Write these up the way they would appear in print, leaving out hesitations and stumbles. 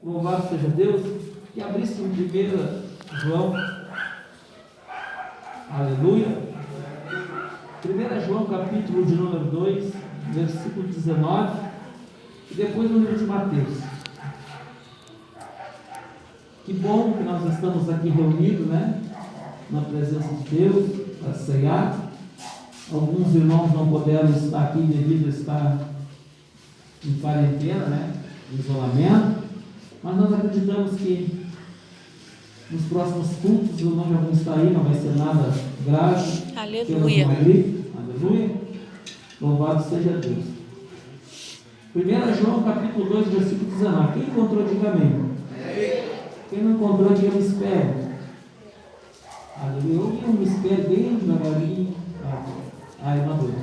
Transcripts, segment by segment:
Louvado seja Deus, que abrisse em 1 João, aleluia, 1 João capítulo de número 2, versículo 19, e depois no livro de Mateus. Que bom que nós estamos aqui reunidos, né, na presença de Deus, para ceiar. Alguns irmãos não puderam estar aqui devido a estar em quarentena, né, em isolamento, mas nós acreditamos que nos próximos cultos os irmãos já vão estar aí, não vai ser nada grave. Aleluia. Aleluia. Louvado seja Deus. 1 João capítulo 2, versículo 19. Quem encontrou, diga amém. Quem não encontrou, diga me espere. Aleluia. Eu me espere bem devagarinho. Madura.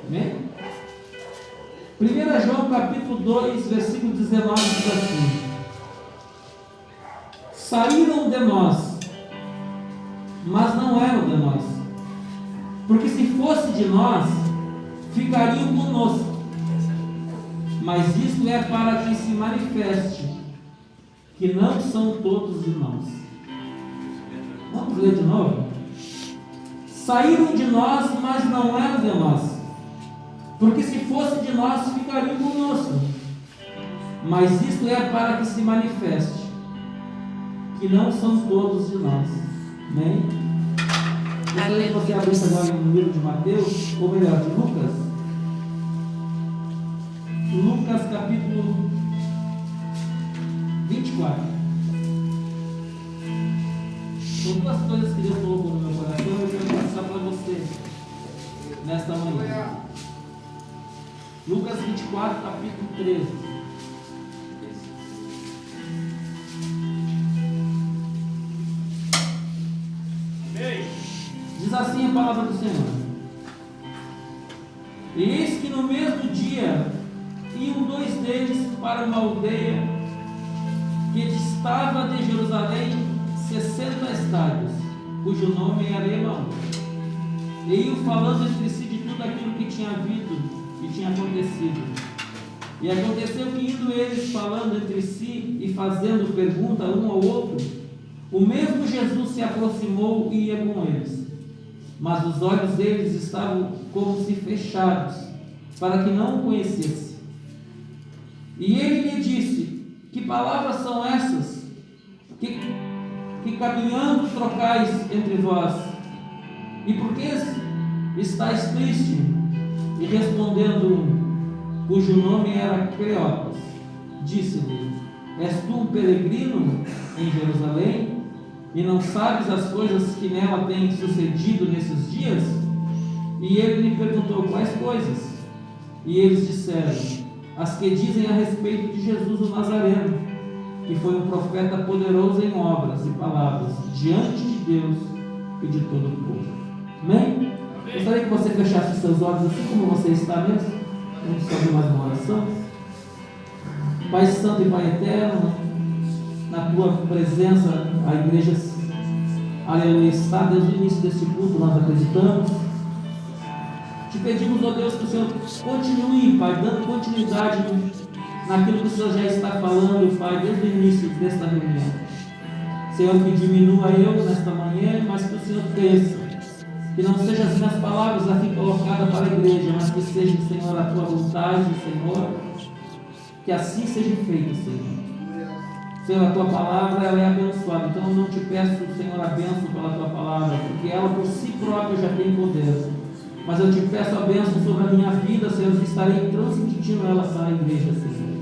Amém? 1 João capítulo 2, versículo 19 diz assim: saíram de nós, mas não eram de nós, porque se fosse de nós, ficariam conosco, mas isto é para que se manifeste que não são todos irmãos. Vamos ler de novo? Saíram de nós, mas não eram de nós, porque se fosse de nós, ficariam conosco, mas isto é para que se manifeste que não são todos de nós. Amém? Gostaria que você abrisse agora no livro de Mateus, ou melhor, de Lucas. Lucas capítulo 24. São duas coisas que Deus colocou no meu coração e eu quero passar para você nesta manhã. Lucas 24, capítulo 13. Diz assim a palavra do Senhor: e eis que no mesmo dia iam dois deles para uma aldeia que distava de Jerusalém 60 estádios, cujo nome era Emaús. E iam falando entre si de tudo aquilo que tinha havido e tinha acontecido. E aconteceu que, indo eles falando entre si e fazendo pergunta um ao outro, o mesmo Jesus se aproximou e ia com eles. Mas os olhos deles estavam como se fechados, para que não o conhecesse. E ele lhe disse: que palavras são essas que caminhando trocais entre vós? E por que estáis triste? E respondendo, cujo nome era Cleopas, disse-lhe: és tu um peregrino em Jerusalém, e não sabes as coisas que nela têm sucedido nesses dias? E ele lhe perguntou: quais coisas? E eles disseram: as que dizem a respeito de Jesus o Nazareno, que foi um profeta poderoso em obras e palavras diante de Deus e de todo o povo. Amém? Gostaria que você fechasse os seus olhos assim como você está mesmo. Vamos fazer mais uma oração. Pai Santo e Pai Eterno, na Tua presença a igreja, aleluia, está desde o início deste culto, nós acreditamos. Te pedimos, ó Deus, que o Senhor continue, Pai, dando continuidade naquilo que o Senhor já está falando, Pai, desde o início desta reunião. Senhor, que diminua eu nesta manhã, mas que o Senhor cresça. Que não sejam as minhas palavras aqui colocadas para a igreja, mas que seja, Senhor, a Tua vontade, Senhor. Que assim seja feito, Senhor. Senhor, a Tua palavra ela é abençoada. Então eu não te peço, Senhor, a bênção pela Tua palavra, porque ela por si própria já tem poder. Mas eu te peço a bênção sobre a minha vida, Senhor, que estarei transmitindo ela para a igreja, Senhor.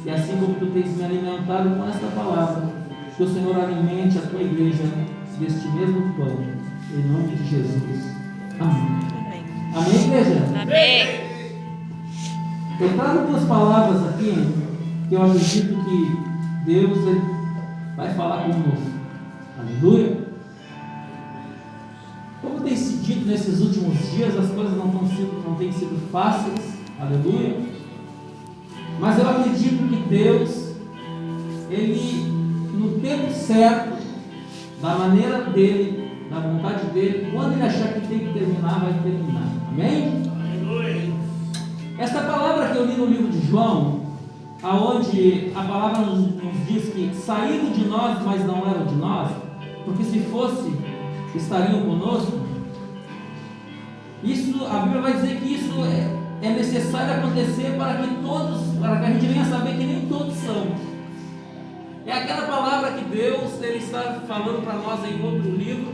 E assim como Tu tens me alimentado com esta palavra, que o Senhor alimente a Tua igreja deste mesmo pão, em nome de Jesus. Amém. Amém, igreja? Amém. Eu trago duas palavras aqui, que eu acredito que Deus vai falar conosco. Aleluia. Como tem sido dito nesses últimos dias, as coisas não têm sido fáceis. Aleluia. Mas eu acredito que Deus, Ele, no tempo certo, da maneira dEle, da vontade dEle, quando Ele achar que tem que terminar, vai terminar. Amém? Esta palavra que eu li no livro de João, aonde a palavra nos diz que saíram de nós, mas não eram de nós, porque se fosse, estariam conosco. Isso, a Bíblia vai dizer que isso é necessário acontecer para que a gente venha saber que nem todos são. É aquela palavra que Deus ele está falando para nós em outro livro,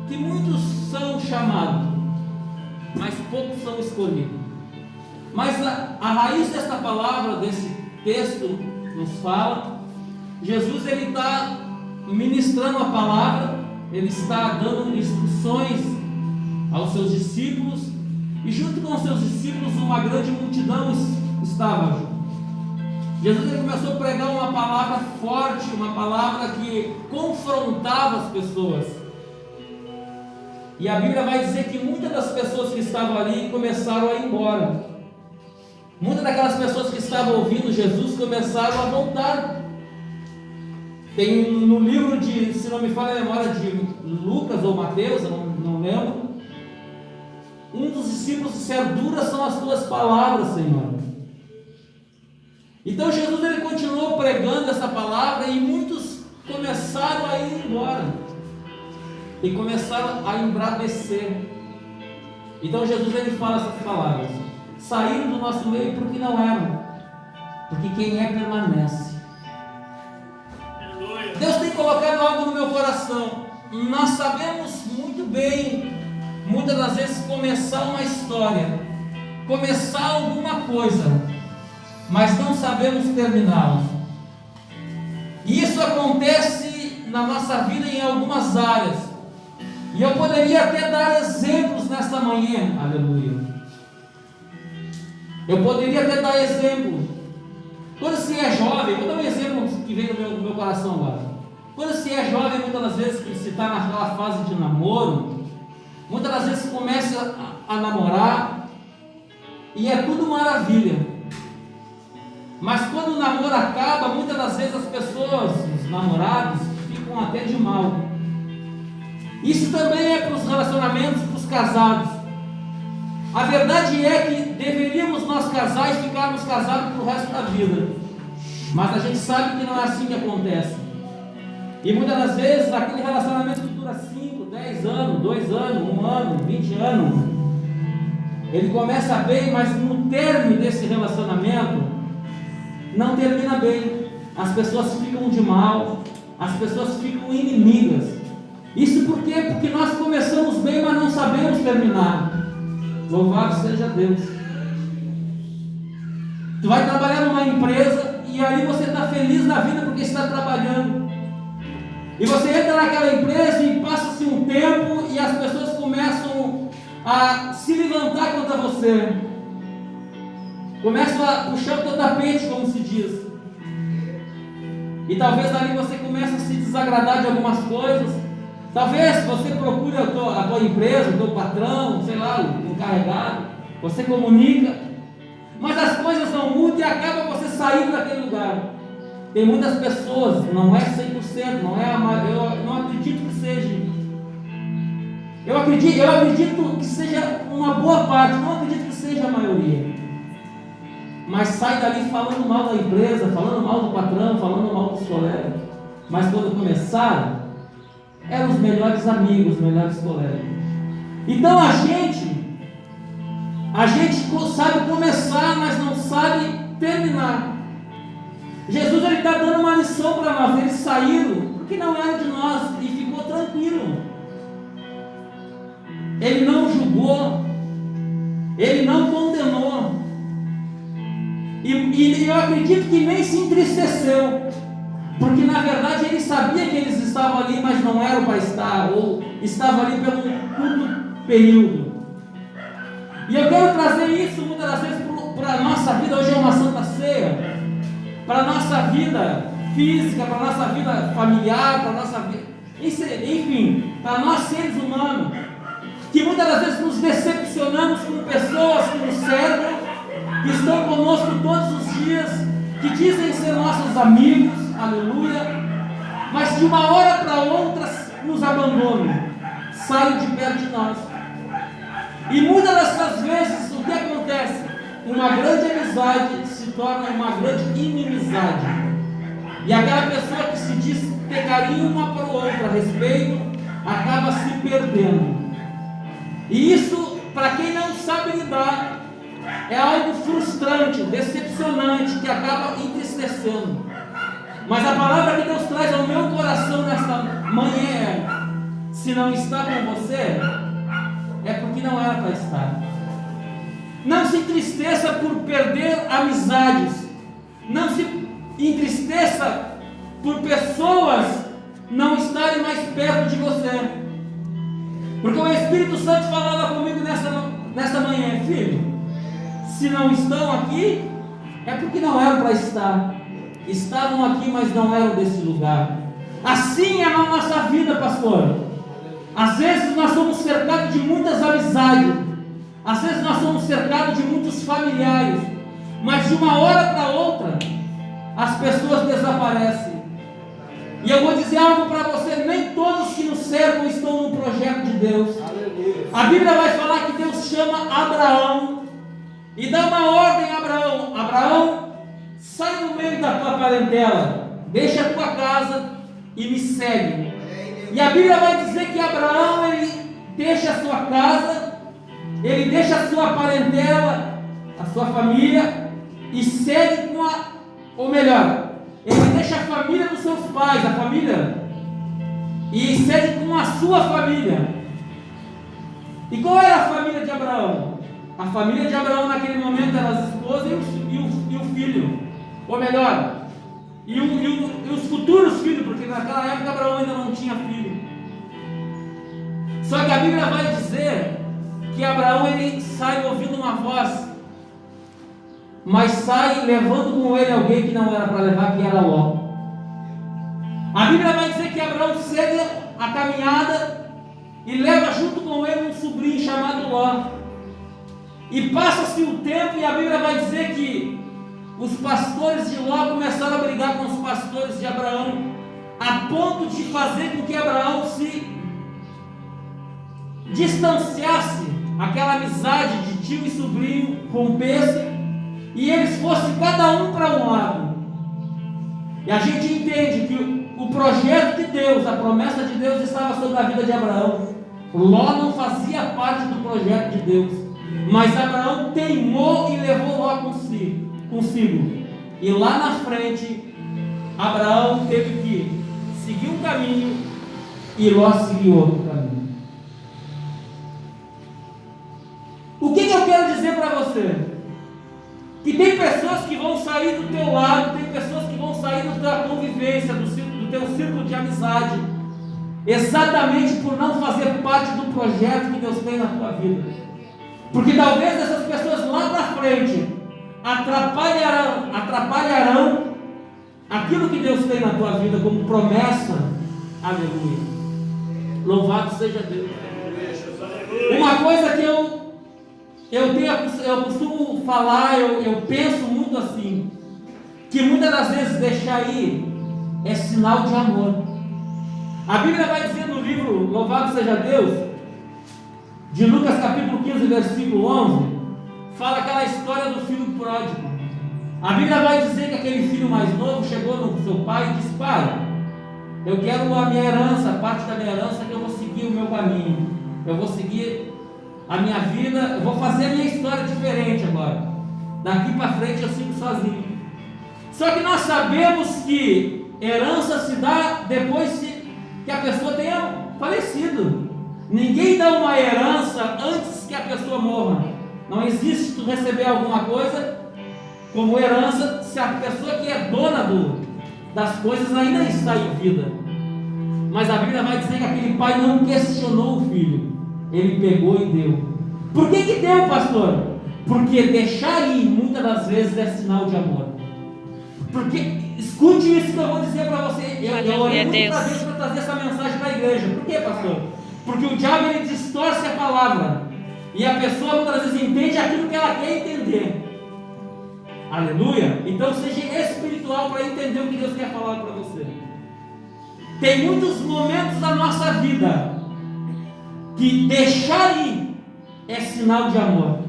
que muitos são chamados, mas poucos são escolhidos. Mas a raiz desta palavra, desse texto, nos fala, Jesus ele está ministrando a palavra, ele está dando instruções aos seus discípulos, e junto com os seus discípulos uma grande multidão estava junto. Jesus ele começou a pregar uma palavra forte, uma palavra que confrontava as pessoas. E a Bíblia vai dizer que muitas das pessoas que estavam ali começaram a ir embora. Muitas daquelas pessoas que estavam ouvindo Jesus começaram a voltar. Tem no livro de, se não me falha a memória, de Lucas ou Mateus, eu não lembro, um dos discípulos disseram: duras são as tuas palavras, Senhor. Então Jesus ele continuou pregando essa palavra e muitos começaram a ir embora e começaram a embravecer. Então Jesus ele fala essas palavras: saíram do nosso meio porque não eram, porque quem é permanece. Deus tem colocado algo no meu coração. Nós sabemos muito bem, muitas das vezes, começar uma história, começar alguma coisa, mas não sabemos terminá-la. E isso acontece na nossa vida em algumas áreas. E eu poderia até dar exemplos nesta manhã, aleluia. Eu poderia até dar exemplo. Quando se é jovem, vou dar um exemplo que vem no meu coração agora. Quando se é jovem, muitas das vezes, que se está naquela fase de namoro, muitas das vezes começa a namorar e é tudo maravilha. Mas quando o namoro acaba, muitas das vezes as pessoas, os namorados, ficam até de mal. Isso também é para os relacionamentos, para os casados. A verdade é que deveríamos nós casais ficarmos casados para o resto da vida. Mas a gente sabe que não é assim que acontece. E muitas das vezes aquele relacionamento que dura 5, 10 anos, 2 anos, 1 ano, 20 anos, ele começa bem, mas no término desse relacionamento não termina bem. As pessoas ficam de mal, as pessoas ficam inimigas. Isso por quê? Porque nós começamos bem, mas não sabemos terminar. Louvado seja Deus. Tu vai trabalhar numa empresa e aí você está feliz na vida porque está trabalhando. E você entra naquela empresa e passa-se um tempo e as pessoas começam a se levantar contra você. Começam a puxar o teu tapete, como se diz. E talvez ali você comece a se desagradar de algumas coisas. Talvez você procure a tua empresa, o teu patrão, sei lá, o encarregado. Você comunica. Mas as coisas não mudam e acaba você saindo daquele lugar. Tem muitas pessoas, não é 100%, não é eu não acredito que seja. Eu acredito que seja uma boa parte, não acredito que seja a maioria. Mas sai dali falando mal da empresa, falando mal do patrão, falando mal dos colegas. Mas quando começaram, eram os melhores amigos, os melhores colegas. Então a gente sabe começar, mas não sabe terminar. Jesus ele está dando uma lição para nós. Eles saíram porque não eram de nós e ficou tranquilo. Ele não julgou, ele não condenou, e eu acredito que nem se entristeceu, porque na verdade ele sabia que eles estavam ali, mas não eram para estar, ou estavam ali pelo curto período. E eu quero trazer isso muitas das vezes para a nossa vida. Hoje é uma Santa Ceia, para a nossa vida física, para a nossa vida familiar, para a nossa vida, enfim, para nós seres humanos, que muitas das vezes nos decepcionamos com pessoas que nos cercam, que estão conosco todos os dias, que dizem ser nossos amigos, aleluia, mas de uma hora para outra nos abandonam, saem de perto de nós. E muitas dessas vezes o que acontece? Uma grande amizade se torna uma grande inimizade. E aquela pessoa que se diz ter carinho uma para o outro a respeito, acaba se perdendo. E isso, para quem não sabe lidar, é algo frustrante, decepcionante, que acaba entristecendo. Mas a palavra que Deus traz ao meu coração nesta manhã é: se não está com você, é porque não era para estar. Não se entristeça por perder amizades. Não se entristeça por pessoas não estarem mais perto de você. Porque o Espírito Santo falava comigo nessa manhã: filho, se não estão aqui, é porque não eram para estar. Estavam aqui, mas não eram desse lugar. Assim é na nossa vida, pastor. Às vezes nós somos cercados de muitas amizades, às vezes nós somos cercados de muitos familiares, mas de uma hora para outra as pessoas desaparecem. E eu vou dizer algo para você: nem todos que nos cercam estão no projeto de Deus. A Bíblia vai falar que Deus chama Abraão e dá uma ordem a Abraão: Abraão, sai do meio da tua parentela, deixa a tua casa e me segue. E a Bíblia vai dizer que Abraão, ele deixa a sua casa, ele deixa a sua parentela, a sua família, e segue ou melhor, ele deixa a família dos seus pais, a família, e segue com a sua família. E qual era a família de Abraão? A família de Abraão naquele momento era as esposas e o filho, ou melhor, e os futuros filhos, porque naquela época Abraão ainda não tinha filho. Só que a Bíblia vai dizer que Abraão, ele sai ouvindo uma voz, mas sai levando com ele alguém que não era para levar, que era Ló. A Bíblia vai dizer que Abraão segue a caminhada e leva junto com ele um sobrinho chamado Ló. E passa-se o tempo, e a Bíblia vai dizer que os pastores de Ló começaram a brigar com os pastores de Abraão, a ponto de fazer com que Abraão se distanciasse, aquela amizade de tio e sobrinho rompesse, e eles fossem cada um para um lado. E a gente entende que o projeto de Deus, a promessa de Deus estava sobre a vida de Abraão. Ló não fazia parte do projeto de Deus, mas Abraão teimou e levou Ló consigo. E lá na frente, Abraão teve que seguir um caminho e Ló seguiu outro caminho. O que eu quero dizer para você? Que tem pessoas que vão sair do teu lado, tem pessoas que vão sair da tua convivência, do teu círculo de amizade, exatamente por não fazer parte do projeto que Deus tem na tua vida. Porque talvez essas pessoas lá para frente atrapalharão aquilo que Deus tem na tua vida como promessa. Aleluia. Louvado seja Deus. Uma coisa que eu costumo falar, eu penso muito assim, que muitas das vezes deixar ir é sinal de amor. A Bíblia vai dizer no livro, louvado seja Deus, de Lucas capítulo 15, versículo 11, fala aquela história do filho pródigo. A Bíblia vai dizer que aquele filho mais novo chegou no seu pai e disse: pai, eu quero a minha herança, a parte da minha herança, que eu vou seguir o meu caminho, eu vou seguir a minha vida, eu vou fazer a minha história diferente agora, daqui para frente eu sigo sozinho. Só que nós sabemos que herança se dá depois que a pessoa tenha falecido. Ninguém dá uma herança antes que a pessoa morra. Não existe tu receber alguma coisa como herança se a pessoa que é dona das coisas ainda está em vida. Mas a Bíblia vai dizer que aquele pai não questionou o filho, ele pegou e deu. Por que deu, pastor? Porque deixar ir muitas das vezes é sinal de amor. Porque, escute isso que eu vou dizer para você. Eu orei muitas vezes para trazer essa mensagem para a igreja. Por que, pastor? Porque o diabo, ele distorce a palavra, e a pessoa muitas vezes entende aquilo que ela quer entender. Aleluia. Então seja espiritual para entender o que Deus quer falar para você. Tem muitos momentos da nossa vida que deixar ir é sinal de amor.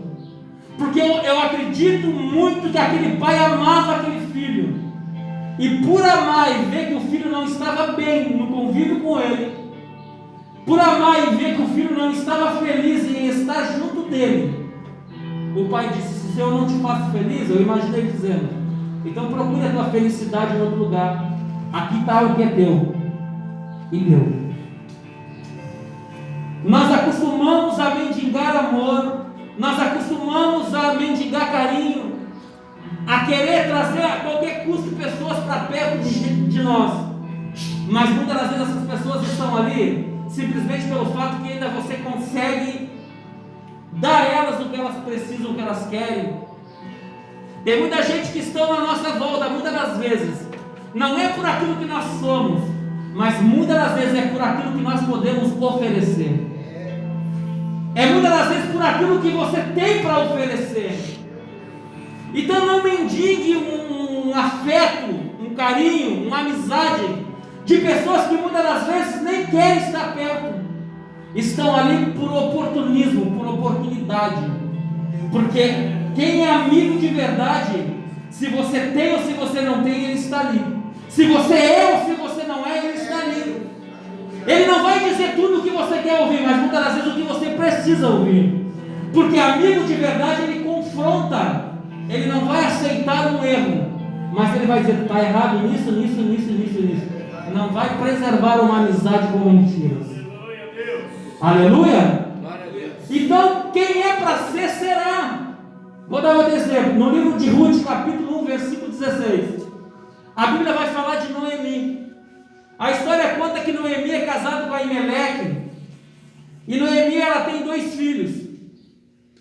Porque eu acredito muito que aquele pai amava aquele filho. E por amar e ver que o filho não estava bem no convívio com ele, por amar e ver que o filho não estava feliz em estar junto dele, o pai disse: se eu não te faço feliz, eu imaginei dizendo, então procure a tua felicidade em outro lugar. Aqui está o que é teu. E deu. Nós acostumamos a mendigar amor, nós acostumamos a mendigar carinho, a querer trazer a qualquer custo pessoas para perto de nós. Mas muitas das vezes essas pessoas estão ali simplesmente pelo fato que ainda você consegue dar a elas o que elas precisam, o que elas querem. Tem muita gente que está na nossa volta, muitas das vezes, não é por aquilo que nós somos, mas muitas das vezes é por aquilo que nós podemos oferecer. É muitas das vezes por aquilo que você tem para oferecer. Então não mendigue um afeto, um carinho, uma amizade de pessoas que muitas das vezes nem querem estar perto. Estão ali por oportunismo, por oportunidade. Porque quem é amigo de verdade, se você tem ou se você não tem, ele está ali. Se você é ou se você não é, ele está ali. Ele não vai dizer tudo o que você quer ouvir, mas muitas das vezes o que você precisa ouvir. Porque amigo de verdade, ele confronta. Ele não vai aceitar um erro, mas ele vai dizer: está errado nisso. Não vai preservar uma amizade com mentiras. Aleluia! Então, quem é para ser, será. Vou dar outro exemplo. No livro de Ruth, capítulo 1, versículo 16. A Bíblia vai falar de Noemi. A história conta que Noemi é casada com Aimeleque. E Noemi, ela tem 2 filhos.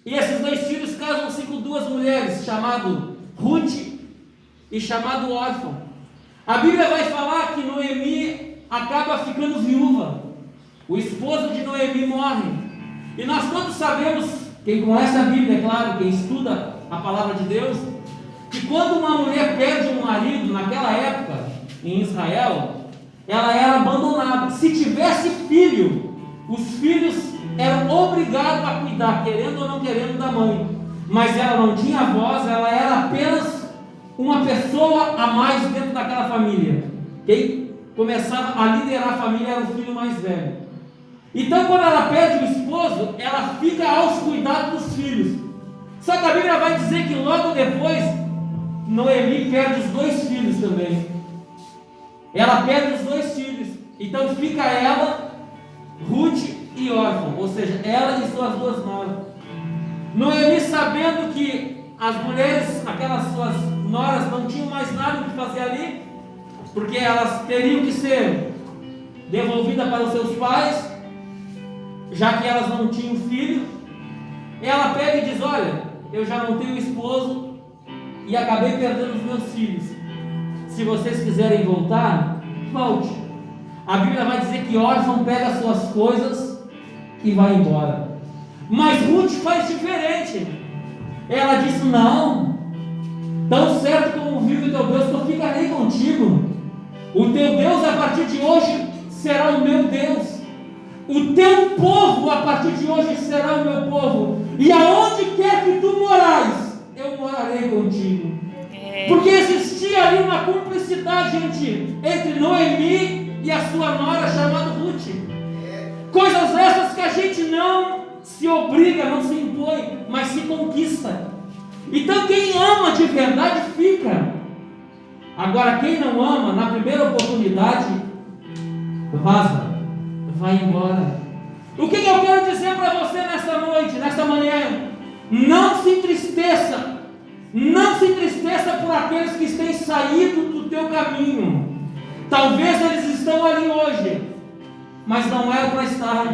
E esses 2 filhos casam-se com 2 mulheres, chamado Ruth e chamado Órfão. A Bíblia vai falar que Noemi acaba ficando viúva. O esposo de Noemi morre. E nós todos sabemos, quem conhece a Bíblia, é claro, quem estuda a palavra de Deus, que quando uma mulher perde um marido, naquela época, em Israel, ela era abandonada. Se tivesse filho, os filhos eram obrigados a cuidar, querendo ou não querendo, da mãe. Mas ela não tinha voz, ela era apenas uma pessoa a mais dentro daquela família. Quem começava a liderar a família era o filho mais velho. Então, quando ela perde o esposo, ela fica aos cuidados dos filhos. Só que a Bíblia vai dizer que logo depois, Noemi perde os 2 filhos também. Ela perde os 2 filhos. Então fica ela, Ruth e órfão, ou seja, ela e suas 2 noras. Noemi, sabendo que as mulheres, aquelas suas noras, não tinham mais nada que fazer ali, porque elas teriam que ser devolvidas para os seus pais, já que elas não tinham filho, ela pega e diz: olha, eu já não tenho esposo e acabei perdendo os meus filhos. Se vocês quiserem voltar, volte. A Bíblia vai dizer que órfão pega as suas coisas e vai embora. Mas Ruth faz diferente. Ela diz: não, tão certo como vive o teu Deus, que eu ficarei contigo. O teu Deus a partir de hoje será o meu Deus. O teu povo a partir de hoje será o meu povo. E aonde quer que tu morais, eu morarei contigo. Porque existia ali uma cumplicidade entre Noemi e a sua nora chamada Ruth. Coisas essas que a gente não se obriga, não se impõe, mas se conquista. Então quem ama de verdade fica. Agora quem não ama, na primeira oportunidade, vaza, vai embora. O que eu quero dizer para você nesta noite, nesta manhã? Não se entristeça. Não se entristeça por aqueles que têm saído do teu caminho. Talvez eles estão ali hoje, mas não era para estar.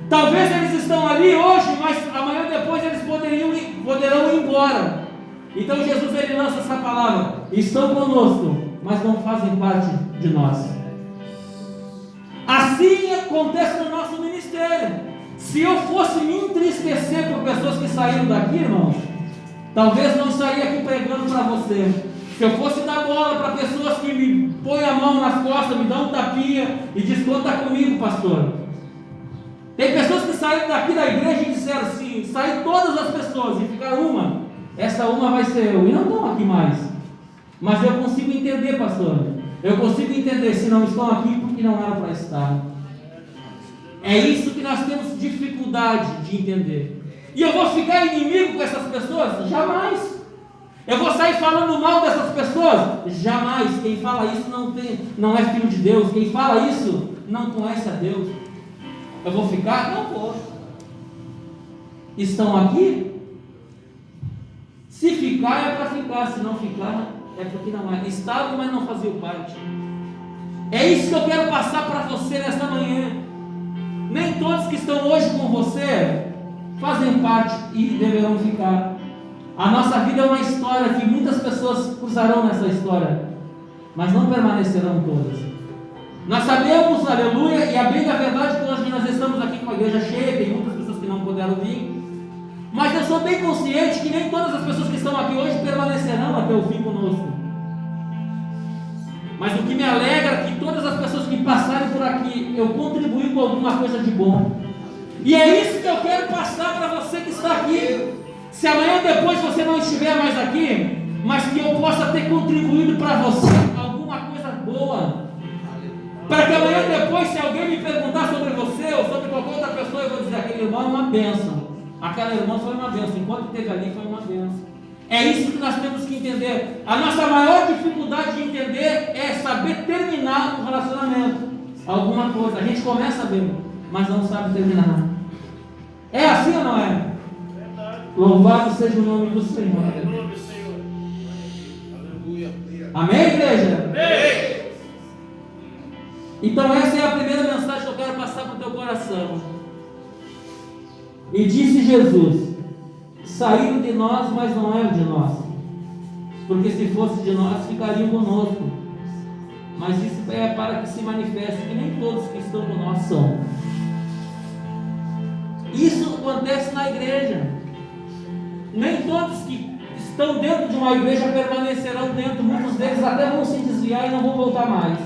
Talvez eles estão ali hoje, mas amanhã depois eles poderão ir embora. Então Jesus, ele lança essa palavra: estão conosco, mas não fazem parte de nós. Assim acontece no nosso ministério. Se eu fosse me entristecer por pessoas que saíram daqui, irmãos, talvez não estaria aqui pregando para você. Se eu fosse dar bola para pessoas que me põem a mão nas costas, me dão um tapinha e diz: conta comigo, pastor. Tem pessoas que saíram daqui da igreja e disser assim, sair todas as pessoas e ficar uma, essa uma vai ser eu. E não estão aqui mais. Mas eu consigo entender, pastor. Eu consigo entender, se não estão aqui, porque não era para estar. É isso que nós temos dificuldade de entender. E eu vou ficar inimigo com essas pessoas? Jamais. Eu vou sair falando mal dessas pessoas? Jamais. Quem fala isso não é filho de Deus. Quem fala isso não conhece a Deus. Eu vou ficar? Não vou. Estão aqui? Se ficar é para ficar, se não ficar é porque não é. Estavam, mas não faziam parte. É isso que eu quero passar para você nesta manhã. Nem todos que estão hoje com você fazem parte e deverão ficar. A nossa vida é uma história que muitas pessoas cruzarão nessa história, mas não permanecerão todas. Nós sabemos, aleluia, e a bem da verdade que hoje nós estamos aqui com a igreja cheia, tem muitas pessoas que não puderam vir, mas eu sou bem consciente que nem todas as pessoas que estão aqui hoje permanecerão até o fim conosco. Mas o que me alegra é que todas as pessoas que passarem por aqui, eu contribuí com alguma coisa de bom. E é isso que eu quero passar para você que está aqui. Se amanhã ou depois você não estiver mais aqui, mas que eu possa ter contribuído para você alguma coisa boa. Para que amanhã ou depois, se alguém me perguntar sobre você ou sobre qualquer outra pessoa, eu vou dizer: aquele irmão é uma bênção. Aquela irmã foi uma bênção. Enquanto esteve ali, foi uma bênção. É isso que nós temos que entender. A nossa maior dificuldade de entender é saber terminar um relacionamento. Alguma coisa. A gente começa bem, mas não sabe terminar. É assim ou não é? Verdade. Louvado seja o nome do Senhor. Aleluia. Amém, igreja? Amém. Então essa é a primeira mensagem que eu quero passar para o teu coração. E disse Jesus: saíram de nós, mas não eram de nós, porque se fosse de nós, ficariam conosco. Mas isso é para que se manifeste que nem todos que estão com nós são. Isso acontece na igreja. Nem todos que estão dentro de uma igreja permanecerão dentro. Muitos deles até vão se desviar e não vão voltar mais.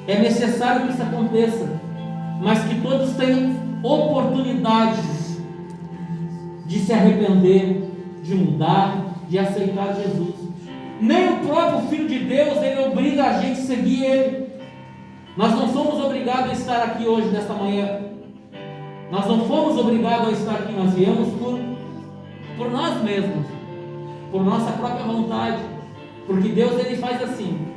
É necessário que isso aconteça, mas que todos tenham oportunidade de se arrepender, de mudar, de aceitar Jesus. Nem o próprio Filho de Deus, ele obriga a gente a seguir Ele. Nós não somos obrigados a estar aqui hoje, nesta manhã. Nós não fomos obrigados a estar aqui, nós viemos por nós mesmos, por nossa própria vontade. Porque Deus, ele faz assim: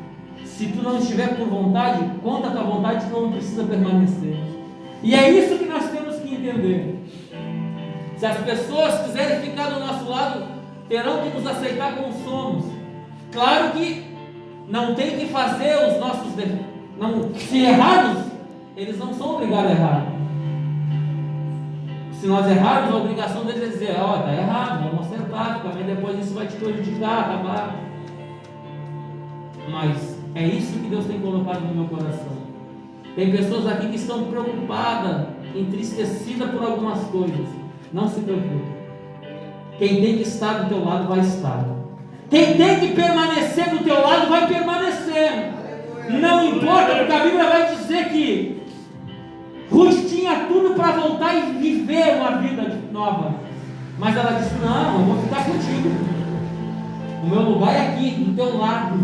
se tu não estiver por vontade, conta a tua vontade, tu não precisa permanecer. E é isso que nós temos que entender. Se as pessoas quiserem ficar do nosso lado, terão que nos aceitar como somos. Claro que não tem que fazer os nossos defeitos. Se errados, eles não são obrigados a errar. Se nós errarmos, a obrigação deles é dizer: ó, está errado, vamos acertar, também depois isso vai te prejudicar, acabar. Mas é isso que Deus tem colocado no meu coração. Tem pessoas aqui que estão preocupadas, entristecidas por algumas coisas. Não se preocupe. Quem tem que estar do teu lado vai estar. Quem tem que permanecer do teu lado vai permanecer. Não importa, porque a Bíblia vai dizer que Ruth tinha tudo para voltar e viver uma vida nova. Mas ela disse: não, eu vou ficar contigo. O meu lugar é aqui, do teu lado.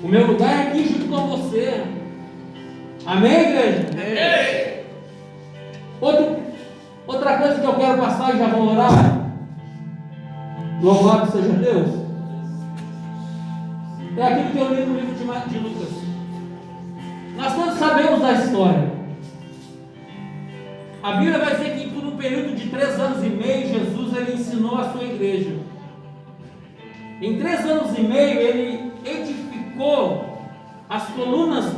O meu lugar é aqui junto com você. Amém, igreja? Amém. Outra coisa que eu quero passar e já vou orar. Louvado seja Deus. É aquilo que eu li no livro de Lucas. Nós todos sabemos da história. A Bíblia vai dizer que por um período de 3 anos e meio, Jesus, ele ensinou a sua igreja. Em 3 anos e meio, ele edificou as colunas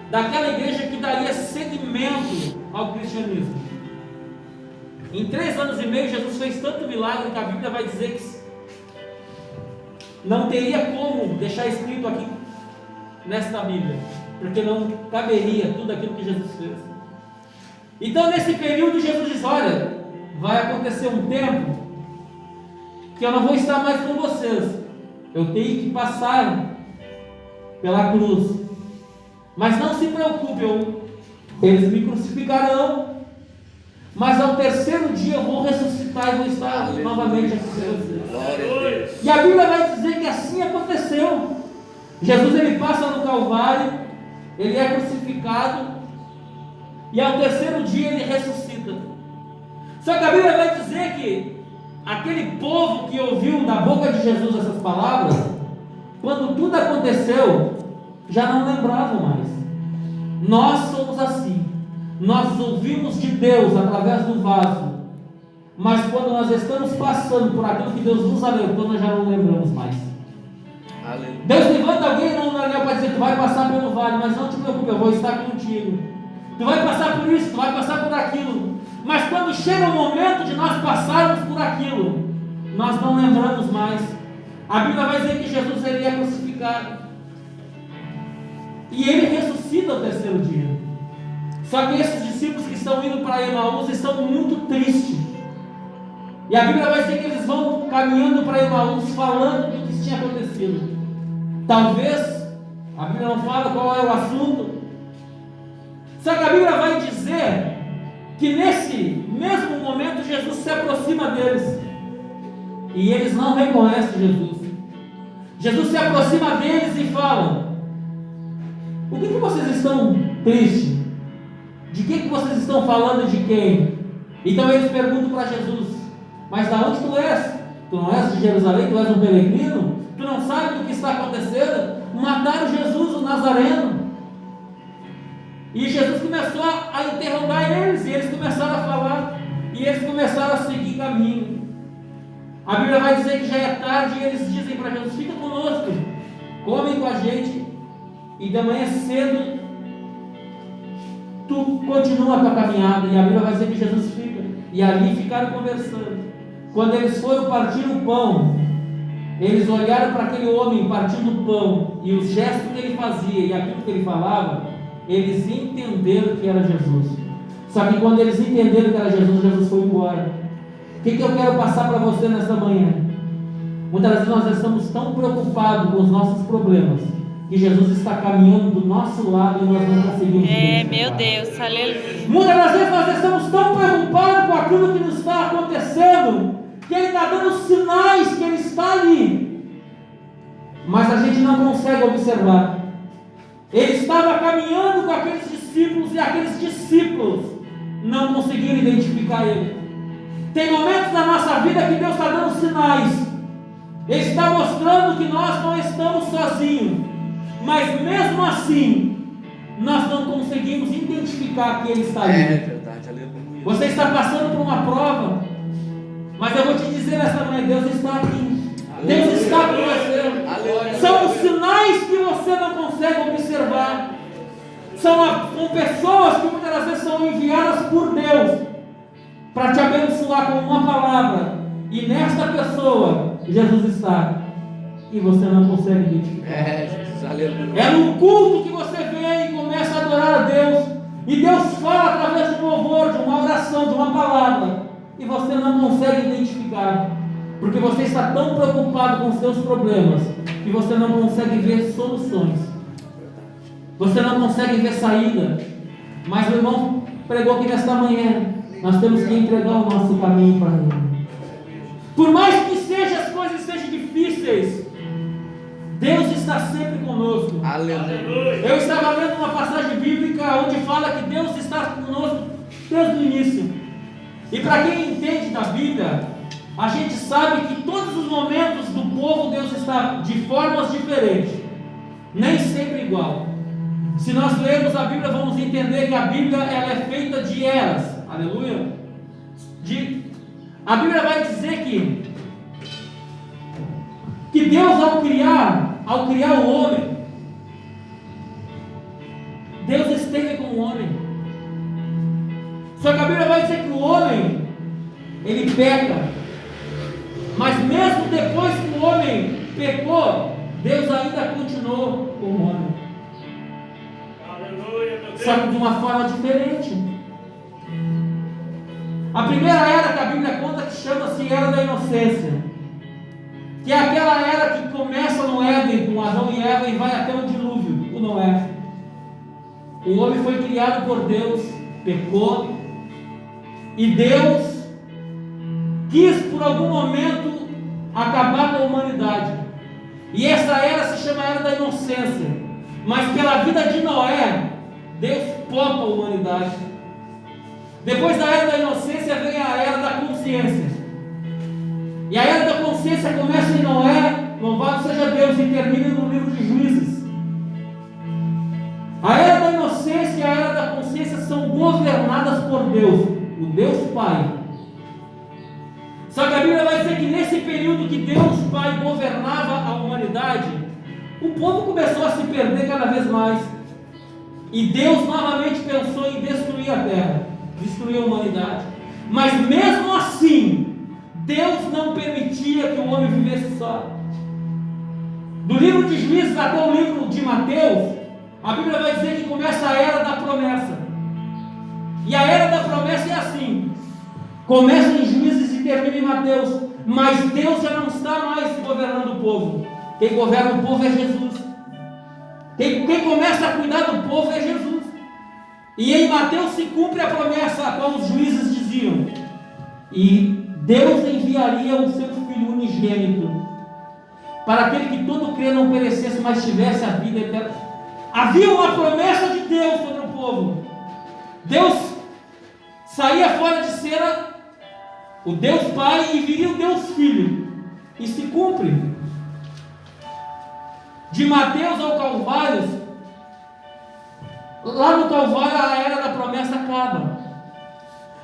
daquela igreja que daria seguimento ao cristianismo. Em 3 anos e meio, Jesus fez tanto milagre que a Bíblia vai dizer que não teria como deixar escrito aqui nesta Bíblia, porque não caberia tudo aquilo que Jesus fez. Então, nesse período, Jesus diz: olha, vai acontecer um tempo que eu não vou estar mais com vocês, eu tenho que passar pela cruz, mas não se preocupem, eles me crucificarão, mas ao terceiro dia eu vou ressuscitar e vou estar novamente aqui com vocês. E a Bíblia vai dizer que assim aconteceu. Jesus ele passa no Calvário, ele é crucificado, e ao terceiro dia ele ressuscita. Só que a Bíblia vai dizer que aquele povo que ouviu da boca de Jesus essas palavras, quando tudo aconteceu, já não lembravam mais. Nós somos assim, nós ouvimos de Deus através do vaso, mas quando nós estamos passando por aquilo que Deus nos alertou, nós já não lembramos mais. Aleluia. Deus levanta alguém no anel para dizer: tu vai passar pelo vale, mas não te preocupe, eu vou estar contigo. Tu vai passar por isso, tu vai passar por aquilo. Mas quando chega o momento de nós passarmos por aquilo, nós não lembramos mais. A Bíblia vai dizer que Jesus ele é crucificado e ele ressuscita ao terceiro dia. Só que esses discípulos que estão indo para Emaús estão muito tristes. E a Bíblia vai dizer que eles vão caminhando para Emaús falando do que tinha acontecido. Talvez, a Bíblia não fala qual é o assunto, só que a Bíblia vai dizer que nesse mesmo momento Jesus se aproxima deles e eles não reconhecem Jesus. Jesus se aproxima deles e fala: o que vocês estão tristes? De que vocês estão falando, de quem? Então eles perguntam para Jesus: mas da onde tu és? Tu não és de Jerusalém, tu és um peregrino? Tu não sabes do que está acontecendo? Mataram Jesus, o Nazareno. E Jesus começou a interrogar eles, e eles começaram a falar, e eles começaram a seguir caminho. A Bíblia vai dizer que já é tarde, e eles dizem para Jesus: fica conosco, come com a gente, e de manhã cedo tu continua a tua caminhada. E a Bíblia vai dizer que Jesus fica, e ali ficaram conversando. Quando eles foram partir o pão, eles olharam para aquele homem partindo o pão, e os gestos que ele fazia e aquilo que ele falava, eles entenderam que era Jesus. Só que quando eles entenderam que era Jesus, Jesus foi embora. O que eu quero passar para você nesta manhã? Muitas vezes nós estamos tão preocupados com os nossos problemas, que Jesus está caminhando do nosso lado e nós não conseguimos identificar. Meu Deus, aleluia. Muitas das vezes nós estamos tão preocupados com aquilo que nos está acontecendo, que Ele está dando sinais que Ele está ali, mas a gente não consegue observar. Ele estava caminhando com aqueles discípulos e aqueles discípulos não conseguiram identificar Ele. Tem momentos na nossa vida que Deus está dando sinais, Ele está mostrando que nós não estamos sozinhos, mas mesmo assim nós não conseguimos identificar que Ele está ali. É verdade, aleluia. Você está passando por uma prova, mas eu vou te dizer nessa manhã: Deus está aqui. Aleluia. Deus está com você. Aleluia. São os sinais que você não consegue observar. São pessoas que muitas das vezes são enviadas por Deus para te abençoar com uma palavra, e nesta pessoa Jesus está e você não consegue identificar. Jesus, aleluia. É no culto que você vem e começa a adorar a Deus, e Deus fala através de um louvor, de uma oração, de uma palavra, e você não consegue identificar, porque você está tão preocupado com os seus problemas que você não consegue ver soluções, você não consegue ver saída. Mas o irmão pregou que nesta manhã nós temos que entregar o nosso caminho para Ele. Por mais que as coisas sejam difíceis, Deus está sempre conosco. Aleluia. Eu estava lendo uma passagem bíblica onde fala que Deus está conosco desde o início. E para quem entende da Bíblia, a gente sabe que todos os momentos do povo Deus está de formas diferentes, nem sempre igual. Se nós lermos a Bíblia, vamos entender que a Bíblia ela é feita de eras. Aleluia. A Bíblia vai dizer que Deus ao criar o homem, Deus esteve com o homem. Só que a Bíblia vai dizer que o homem, ele peca, mas mesmo depois que o homem pecou, Deus ainda continuou com o homem. Só que de uma forma diferente. A primeira era que a Bíblia conta, que chama-se Era da Inocência, que é aquela era que começa no Éden com Adão e Eva e vai até o dilúvio, o Noé. O homem foi criado por Deus, pecou, E Deus quis por algum momento acabar com a humanidade. E essa era se chama Era da Inocência. Mas pela vida de Noé, Deus poupa a humanidade. Depois da Era da Inocência vem a Era da Consciência. E a Era da Consciência começa em Noé, louvado seja Deus, e termina no livro de Juízes. A Era da Inocência e a Era da Consciência são governadas por Deus, o Deus Pai. Só que a Bíblia vai dizer que nesse período que Deus Pai governava a humanidade, o povo começou a se perder cada vez mais. E Deus novamente pensou em destruir a terra, destruir a humanidade. Mas mesmo assim, Deus não permitia que o homem vivesse só. Do livro de Juízes até o livro de Mateus, a Bíblia vai dizer que começa a Era da Promessa. E a Era da Promessa é assim: começa em Juízes e termina em Mateus. Mas Deus já não está mais governando o povo. Quem governa o povo é Jesus. Quem começa a cuidar do povo é Jesus. E em Mateus se cumpre a promessa a qual os juízes diziam: e Deus enviaria o seu Filho unigênito, para aquele que todo crê não perecesse, mas tivesse a vida eterna. Havia uma promessa de Deus sobre o povo. Deus saía fora de cena, o Deus Pai, e viria o Deus Filho. E se cumpre. De Mateus ao Calvário, lá no Calvário a Era da Promessa acaba.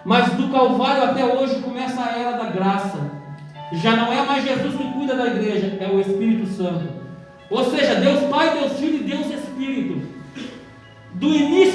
Mas do Calvário até hoje começa a Era da Graça. Já não é mais Jesus que cuida da igreja, é o Espírito Santo. Ou seja, Deus Pai, Deus Filho e Deus Espírito. Do início